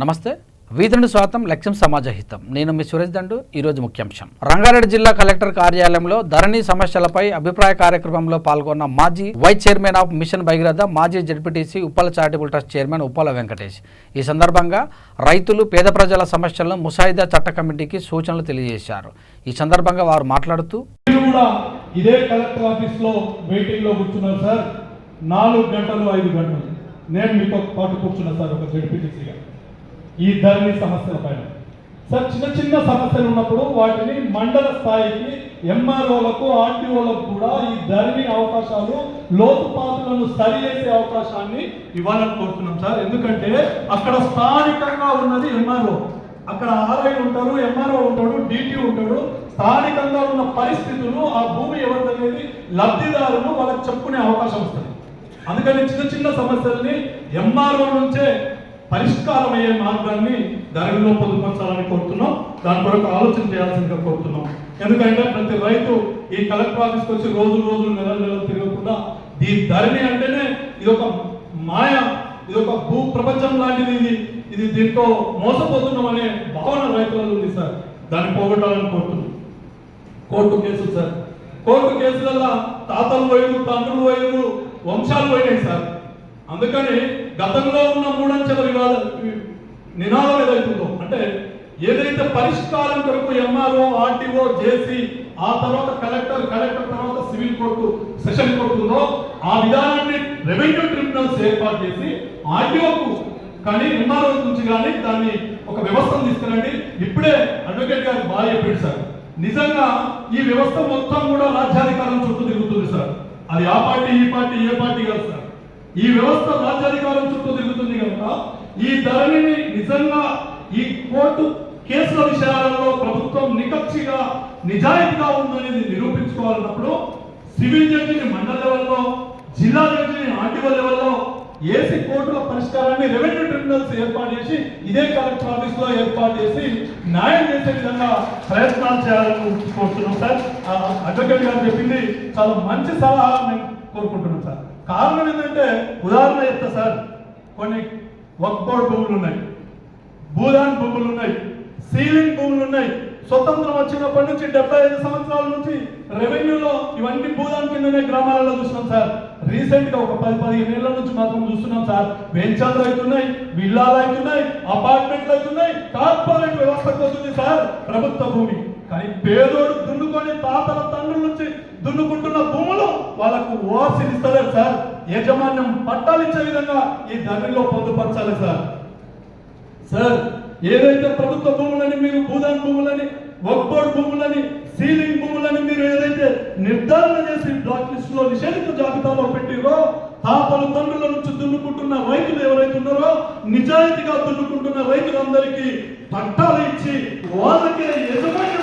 నమస్తే. వీధుని స్వాతం లక్ష్యం సమాజహితం. నేను మీ సురేష్ దండు. ఈరోజు ముఖ్యాంశం. రంగారెడ్డి జిల్లా కలెక్టర్ కార్యాలయంలో ధరణి సమస్యలపై అభిప్రాయ కార్యక్రమంలో పాల్గొన్న మాజీ vice chairman of mission Bhagiratha, మాజీ ZPTC Uppala charitable trust chairman Uppala Venkatesh ఈ సందర్భంగా రైతులు, పేద ప్రజల సమస్యలను ముసాయిదా చట్ట కమిటీకి సూచనలు తెలియజేశారు. ఈ సందర్భంగా వారు మాట్లాడుతూ, ఇదే కలెక్టర్ ఆఫీస్ లో వెయిటింగ్ లో కూర్చున్నారు సార్. 4 గంటలు 5 గంటలు నేను మీతో పాటు కూర్చున్నా సార్ ఒక జడ్పీటీసీగా. ఈ ధరణి సమస్యల పైన సార్ చిన్న చిన్న సమస్యలు ఉన్నప్పుడు వాటిని మండల స్థాయికి ఎంఆర్ఓలకు, ఆర్టీఓలకు కూడా ఈ ధరణి అవకాశాలు, లోతుపాతులను సరిచేసే అవకాశాన్ని ఇవ్వాలని కోరుతున్నాం సార్. ఎందుకంటే అక్కడ స్థానికంగా ఉన్నది ఎంఆర్ఓ, అక్కడ ఆర్ఐ ఉంటారు, ఎంఆర్ఓ ఉంటాడు, డిటి ఉంటాడు. స్థానికంగా ఉన్న పరిస్థితులు, ఆ భూమి ఎవరిదనేది లబ్ధిదారులు వాళ్ళకి చెప్పుకునే అవకాశం వస్తుంది. అందుకని చిన్న చిన్న సమస్యల్ని ఎంఆర్ఓ నుంచే పరిష్కారం అయ్యే మార్గాన్ని ధరణిలో పొందుపరచాలని కోరుతున్నాం. దాని కొరకు ఆలోచన చేయాల్సిందిగా కోరుతున్నాం. ఎందుకంటే ప్రతి రైతు ఈ కలెక్టర్ ఆఫీస్కి వచ్చి రోజులు నెలలు తిరగకుండా ఈ ధరణి అంటేనే ఇది ఒక మాయ, ఇది ఒక భూ ప్రపంచం లాంటిది, ఇది దీంతో మోసపోతున్నాం అనే భావన రైతులలో ఉంది సార్. దాన్ని పోగొట్టాలని కోరుతున్నాం. కోర్టు కేసులు సార్, కోర్టు కేసులలో తాతలు పోయిరు, తండ్రులు పోయిరు, వంశాలు పోయినాయి సార్. అందుకని గతంలో ఉన్న 3 అంచెల నినాదం ఏదైతుందో, అంటే ఏదైతే పరిష్కారం కొరకు ఎంఆర్ఓ, ఆర్టీఓ, జేసీ, ఆ తర్వాత కలెక్టర్ తర్వాత సివిల్ కోర్టు, సెషన్ కోర్టు ఉందో ఆ విధానాన్ని రెవెన్యూ ట్రిబ్యునల్స్ ఏర్పాటు చేసి ఆర్టీఓకు కానీ ఎంఆర్ఓ నుంచి కానీ దాన్ని ఒక వ్యవస్థను తీసుకురండి. ఇప్పుడే అడ్వకేట్ గారు బాగా చెప్పాడు సార్. నిజంగా ఈ వ్యవస్థ మొత్తం కూడా రాజ్యాధికారం చుట్టూ తిరుగుతుంది సార్. అది ఆ పార్టీ, ఈ పార్టీ, ఏ పార్టీ కాదు సార్. ఈ వ్యవస్థ రాజ్యాధికారం చుట్టూ తిరుగుతుంది కనుక ఈ ధరణిని నిజంగా ఈ కోర్టు కేసుల విషయాలలో ప్రభుత్వం నికక్షిగా, నిజాయితీగా ఉందనేది నిరూపించుకోవాలన్నప్పుడు సివిల్ జడ్జిని మండల లెవెల్లో, జిల్లా జడ్జిని ఆర్టీఓ లెవెల్లో, ఏసీ కోర్టుల పరిష్కారాన్ని రెవెన్యూ ట్రిబ్యునల్స్ ఏర్పాటు చేసి ఇదే కలెక్టర్ ఆఫీస్ లో ఏర్పాటు చేసి న్యాయం చేసే విధంగా ప్రయత్నాలు చేయాలని కోరుతున్నాం సార్. అడ్వకేట్ గారు చెప్పింది చాలా మంచి సలహా మేము కోరుకుంటున్నాం సార్. కారణం ఏంటంటే ఉదాహరణ చెప్తా సార్. కొన్ని వక్ఫ్ బోర్డు భూములు ఉన్నాయి, భూదాన్ భూములు ఉన్నాయి, సీలింగ్ భూములు ఉన్నాయి. స్వతంత్రం వచ్చినప్పటి నుంచి 75 సంవత్సరాల నుంచి రెవెన్యూలో ఇవన్నీ భూదాన్ కిందనే గ్రామాలలో చూస్తున్నాం సార్. రీసెంట్ గా ఒక 10-15 ఏళ్ల నుంచి మాత్రం చూస్తున్నాం సార్. వెంచర్లు అవుతున్నాయి, విల్లాలు అవుతున్నాయి, అపార్ట్మెంట్లు అవుతున్నాయి, కార్పొరేట్ వ్యవస్థకు వస్తుంది సార్ ప్రభుత్వ భూమి. కానీ పేదోడు దున్నుకొని తాతల తండ్రుల నుంచి దున్నుకుంటున్న భూములు వాళ్ళకు ఓఆర్సీలు ఇస్తలేరు సార్. యాజమాన్యం పట్టాలు ఇచ్చే విధంగా ఈ ధరణిలో పొందుపరచాలి సార్. సార్ ఏదైతే ప్రభుత్వ భూములని, మీరు భూదాన్ భూములని, వక్ఫ్ బోర్డు భూములని, సీలింగ్ భూములని మీరు ఏదైతే నిర్ధారణ చేసి బ్లాక్ లిస్ట్ లో నిషేధిత జాబితాలో పెట్టిరో, తాతలు తండ్రుల నుంచి దున్నుకుంటున్న రైతులు ఎవరైతే ఉన్నారో, నిజాయితీగా దున్నుకుంటున్న రైతులందరికీ పట్టాలు ఇచ్చి వాళ్ళకే యజమాన్య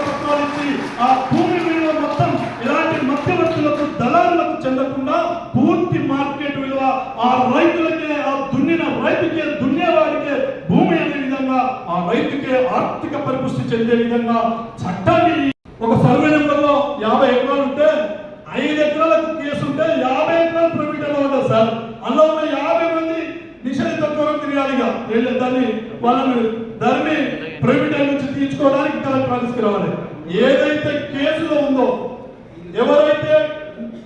పట్టాలు ఇచ్చి ఆ భూమి విలువ మొత్తం ఇలాంటి మధ్యవర్తులకు, దళారులకు చెందకుండా పూర్తి మార్కెట్ విలువ ఆ రైతులకే, ఆ దున్నిన రైతుకే, దున్నేవాడికే భూమి అనే విధంగా ఆ రైతుకే ఆర్థిక పరిపుష్టి చెందే విధంగా చట్టాన్ని, ఒక సర్వే నెంబర్లో 50 ఎకరాలు ఉంటే 5 ఎకరాలకు కేసు ఉంటే 50 ఎకరాలు ప్రైవేట్ ఉంటుంది సార్. అందులో ఉన్న 50 మంది నిషేధిత దూరం తిరగాలిగా దాన్ని వాళ్ళని దాన్ని ప్రైవేట్ నుంచి తీర్చుకోవడానికి కలెక్టర్ ఆఫీస్కి రావాలి. ఏదైతే కేసులో ఉందో, ఎవరైతే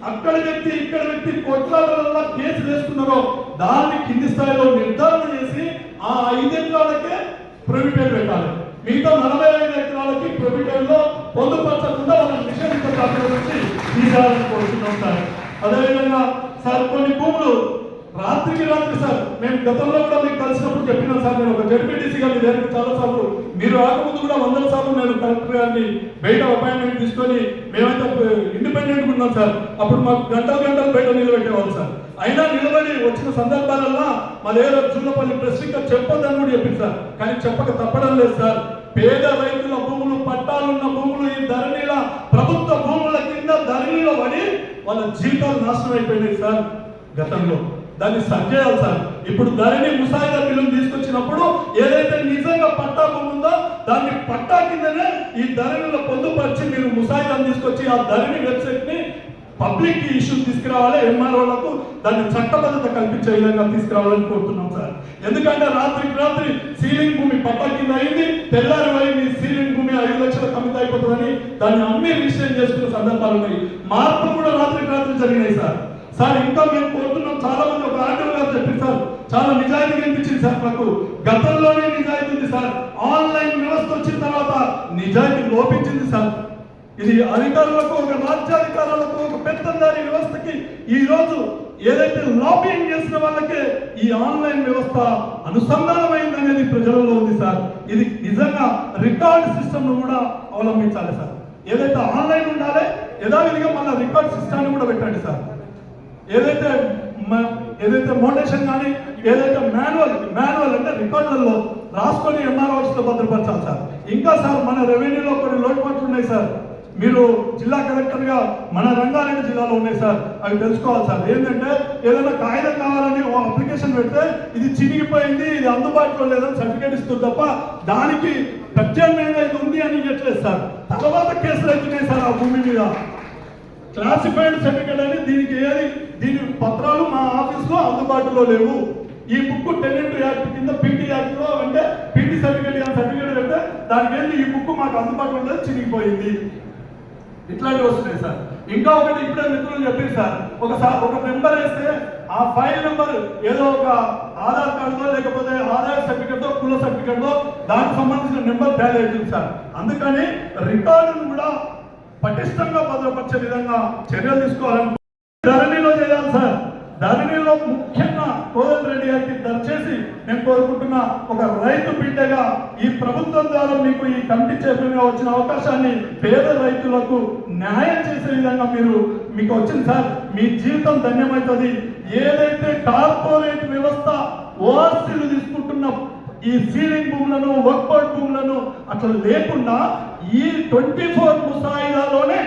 అక్కడ వ్యక్తి ఇక్కడ వ్యక్తి కొట్లాటల కేసు వేస్తున్నారో దాన్ని కింది స్థాయిలో నిర్ధారణ చేసి ఆ 5 ఎకరాలకే ప్రైవేట్ పెట్టాలి. మిగతా 45 ఎకరాలకి ప్రైవేట్ లో పొందుపరచకుండా వాళ్ళని నిషేధిత జాబితా నుంచి తీసేయాలని కోరుతున్నాం సార్. అదేవిధంగా సార్ కొన్ని భూములు రాత్రికి రాత్రి సార్, మేము గతంలో కూడా మీకు కలిసినప్పుడు చెప్పినాం సార్. నేను ఒక జడ్పీటీసీగా మీ దగ్గరికి చాలా సార్లు, మీరు రాకముందు కూడా 100 సార్లు నేను కలెక్టర్ గారిని బయట అపాయింట్మెంట్ తీసుకొని మేమైతే ఇండిపెండెంట్ ఉన్నాం సార్. అప్పుడు మాకు గంటలు బయట నిలబెట్టేవాళ్ళు సార్. అయినా నిలబడి వచ్చిన సందర్భాలలో మా దగ్గర జూలపల్లి ప్రెసిడెంట్ గా చెప్పొద్దని కూడా చెప్పింది సార్. కానీ చెప్పక తప్పడం లేదు సార్. పేద రైతుల భూములు, పట్టాలున్న భూములు ఈ ధరణిల ప్రభుత్వ భూముల కింద ధరణిలో పడి వాళ్ళ జీవితాలు నాశనం అయిపోయినాయి సార్ గతంలో. దాన్ని సరిచేయాలి సార్. ఇప్పుడు ధరణి ముసాయిదా బిల్లును తీసుకొచ్చినప్పుడు ఏదైతే నిజంగా పట్టా భూమి ఉందో దాన్ని పట్టా కిందనే ఈ ధరణిలో పొందుపరిచి మీరు ముసాయిదాను తీసుకొచ్చి ఆ ధరణి వెబ్సైట్ ని పబ్లిక్ ఇష్యూ తీసుకురావాలి. ఎంఆర్ఓలకు దాన్ని చట్టబద్ధత కల్పించే విధంగా తీసుకురావాలని కోరుతున్నాం సార్. ఎందుకంటే రాత్రికి రాత్రి కింద అయింది, తెల్లారి పోయి మీ సీలింగ్ భూమి 5 లక్షల కమిత అయిపోతుందని దాన్ని అమ్మి రిజిస్ట్రేషన్ చేసుకున్న సందర్భాలు ఉన్నాయి. మార్పులు కూడా రాత్రికి రాత్రి జరిగినాయి సార్. సార్ ఇంకా మేము కోరుతున్నాం, చాలా మంది ఒక ఆర్డర్ గారు చెప్పింది సార్, చాలా నిజాయితీ కనిపించింది సార్. మాకు గతంలోనే నిజాయితీ ఉంది సార్, ఆన్లైన్ వ్యవస్థ వచ్చిన తర్వాత నిజాయితీ లోపించింది సార్. ఇది అధికారులకు, ఒక రాజ్యాధికారులకు, ఒక పెత్తందారి వ్యవస్థకి ఈ రోజు ఏదైతే లాబింగ్ చేసిన వాళ్ళకే ఈ ఆన్లైన్ వ్యవస్థ అనుసంధానమైంది అనేది ప్రజలలో ఉంది సార్. ఇది నిజంగా రికార్డ్ సిస్టమ్ ను కూడా అవలంబించాలి సార్. ఏదైతే ఆన్లైన్ ఉండాలి, యథావిధిగా మళ్ళీ రికార్డ్ సిస్టమ్ కూడా పెట్టండి సార్. ఏదైతే మోటేషన్ కానీ ఏదైతే మాన్యువల్ అంటే రికార్డులలో రాసుకొని ఎంఆర్ఓస్ లో భద్రపరచాలి సార్. ఇంకా సార్ మన రెవెన్యూలో కొన్ని లోటుపాట్లు ఉన్నాయి సార్. మీరు జిల్లా కలెక్టర్ గా మన రంగారెడ్డి జిల్లాలో ఉన్నాయి సార్, అవి తెలుసుకోవాలి సార్. ఏంటంటే ఏదైనా కాగితం కావాలని ఓ అప్లికేషన్ పెడితే ఇది చినిగిపోయింది, ఇది అందుబాటులో లేదని సర్టిఫికేట్ ఇస్తుంది తప్ప దానికి ప్రత్యామ్నాయంగా ఇది ఉంది అని ఇవ్వట్లేదు సార్. తర్వాత కేసులు అవుతున్నాయి సార్ ఆ భూమి మీద. క్లాసిఫైడ్ సర్టిఫికేట్ అని దీని పత్రాలు మా ఆఫీస్లో అందుబాటులో లేవు. ఈ బుక్ టెనెంట్ యాక్ట్ కింద పీటీ యాక్ట్ లో అంటే పీటీ సర్టిఫికేట్ పెడితే దానికి వెళ్ళి ఈ బుక్ మాకు అందుబాటులో లేదు, చినిగిపోయింది, ఇట్లాంటివి వస్తున్నాయి సార్. ఇంకా ఒకటి ఇప్పుడే మిత్రులు చెప్పింది సార్, ఒక నెంబర్ వేస్తే ఆ ఫైల్ నెంబర్ ఏదో ఒక ఆధార్ కార్డుతో లేకపోతే ఆదాయ సర్టిఫికేట్ తో కుల సర్టిఫికేట్ తో దానికి సంబంధించిన నెంబర్ ట్యాలీ అవుతుంది సార్. అందుకని రికార్డును కూడా పటిష్టంగా భద్రపరిచే విధంగా చర్యలు తీసుకోవాలని ధరణిలో చేయాలి సార్. ధరణిలో ముఖ్యంగా కోదండ రెడ్డి గారికి దయచేసి నేను కోరుకుంటున్న, ఒక రైతు బిడ్డగా ఈ ప్రభుత్వం ద్వారా మీకు ఈ కమిటీ చైర్మన్ గా వచ్చిన అవకాశాన్ని పేద రైతులకు న్యాయం చేసే విధంగా మీకు వచ్చింది సార్. మీ జీవితం ధన్యమవుతుంది. ఏదైతే కార్పొరేట్ వ్యవస్థ ఓఆర్సీలు తీసుకుంటున్న ఈ సీలింగ్ భూములను, వర్క్ బోర్డ్ భూములను అట్లా లేకుండా ఈ 24 ముసాయిదాలోనే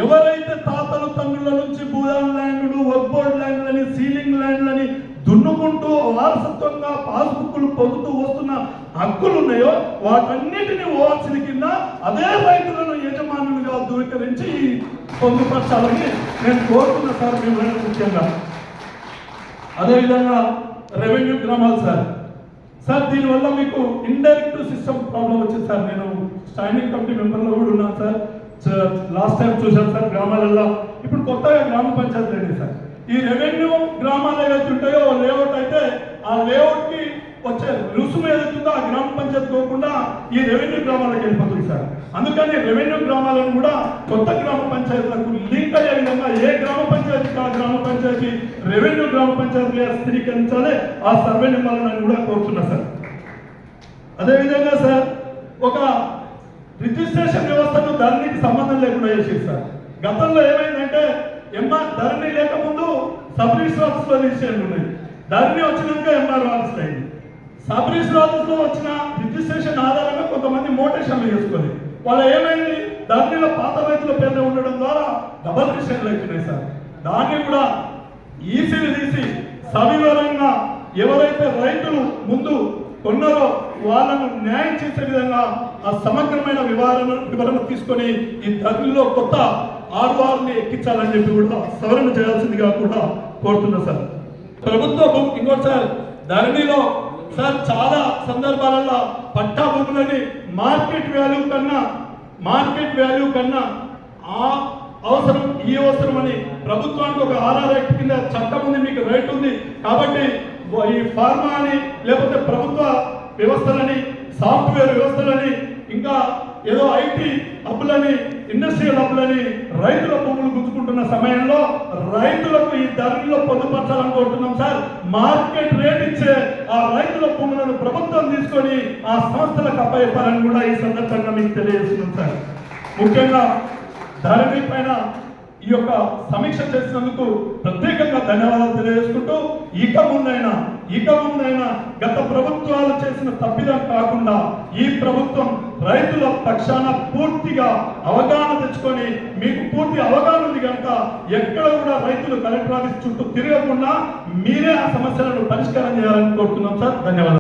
ఎవరైతే తాతలు తండ్రుల నుంచి భూదాన్ ల్యాండ్లు, వర్క్ బోర్డ్ ల్యాండ్లని, సీలింగ్ ల్యాండ్లని దున్నుకుంటూ వారసత్వంగా పాస్బుక్లు పొందుతూ వస్తున్న హక్కులు ఉన్నాయో వాటన్నిటిని ఓఆర్సీల కింద అదే రైతులను యజమానులుగా ధృవీకరించి పొందుపరచాలని నేను కోరుతున్నా సార్. మేము ముఖ్యంగా అదేవిధంగా రెవెన్యూ గ్రామాలు సార్ దీనివల్ల మీకు ఇండైరెక్ట్ సిస్టమ్ ప్రాబ్లం వచ్చింది సార్. నేను స్టాండింగ్ కమిటీ మెంబర్లో కూడా ఉన్నాను సార్. లాస్ట్ టైం చూశాను సార్ గ్రామాలలో. ఇప్పుడు కొత్తగా గ్రామ పంచాయతీ లేదు సార్. ఈ రెవెన్యూ గ్రామాలు ఏవైతే ఉంటాయో లేఅవుట్ అయితే ఆ లేఅవుట్ కి వచ్చే రుసుము ఏదైతుందో ఆ గ్రామ పంచాయతీ పోకుండా ఈ రెవెన్యూ గ్రామాలకు వెళ్ళిపోతుంది సార్. అందుకని రెవెన్యూ గ్రామాలను కూడా కొత్త గ్రామ పంచాయతీలకు లింక్ అయ్యే విధంగా ఏ గ్రామ పంచాయతీకి ఆ గ్రామ పంచాయతీ రెవెన్యూ గ్రామ పంచాయతీగా స్థిరీకరించాలి. ఆ సర్వే నెంబర్లను కూడా కోరుతున్నా సార్. అదేవిధంగా సార్ ఒక రిజిస్ట్రేషన్ వ్యవస్థను ధరణికి సంబంధం లేకుండా చేసేది సార్. గతంలో ఏమైందంటే ధరణి లేకముందు సబ్ రిజిస్టర్ ఆఫీస్ లో రిజిస్ట్రేషన్ ఉన్నాయి, ధరణి వచ్చినాక ఎంఆర్ఓ ఆఫీస్ అయింది. సబ్ రిజిస్టర్ ఆఫీస్ లో వచ్చిన రిజిస్ట్రేషన్ ఆధారంగా కొంతమంది మోటేషన్లు చేసుకుంది. వాళ్ళు ఏమైంది, ధరణిలో పాత రైతుల పేర్లు ఉండడం ద్వారా డబల్ రిజిస్ట్రేషన్లు అవుతున్నాయి సార్. దాన్ని కూడా ఈసీలు తీసి సవివరంగా ఎవరైతే రైతులు ముందు కొన్నారో వాళ్ళను న్యాయం చేసే విధంగా ఆ సమగ్రమైన వివరణ తీసుకొని ఈ ధరణిలో కొత్త ఆర్వార్ని ఎక్కించాలని చెప్పి కూడా సవరణ చేయాల్సిందిగా కూడా కోరుతున్నా సార్. ప్రభుత్వ భూమి ఇంకోటి సార్, ధరణిలో సార్ చాలా సందర్భాలలో పట్టా భూములని మార్కెట్ వాల్యూ కన్నా ఆ అవసరం ఈ అవసరం అని ప్రభుత్వానికి ఒక ఆర్ఆర్ యాక్ట్ కింద చట్టం ఉంది, మీకు రైట్ ఉంది. కాబట్టి ఈ ఫార్మా అని లేకపోతే ప్రభుత్వ వ్యవస్థలని, సాఫ్ట్వేర్ వ్యవస్థలని, ఇంకా ఏదో ఐటీ హబ్బులని, ఇండస్ట్రియల్ హబ్బులని రైతుల భూములు గుంజుకుంటున్న సమయంలో రైతులకు ఈ ధరలో పొందుపరచాలని కోరుతున్నాం సార్. మార్కెట్ రేట్ ఇచ్చే ఆ రైతుల భూములను ప్రభుత్వం తీసుకొని ఆ సంస్థలకు అప్పచెప్పాలని కూడా ఈ సందర్భంగా మీకు తెలియజేస్తున్నాం సార్. ముఖ్యంగా ధరణి పైన ఈ యొక్క సమీక్ష చేసినందుకు ప్రత్యేకంగా ధన్యవాదాలు తెలియజేసుకుంటూ ఇక ముందైనా గత ప్రభుత్వాలు చేసిన తప్పిదం కాకుండా ఈ ప్రభుత్వం రైతుల పక్షాన పూర్తిగా అవగాహన తెచ్చుకొని, మీకు పూర్తి అవగాహన ఉంది కనుక ఎక్కడ కూడా రైతులు కలెక్టర్ ఆఫీస్ చుట్టూ తిరగకుండా మీరే ఆ సమస్యలను పరిష్కారం చేయాలని కోరుతున్నాం సార్. ధన్యవాదాలు.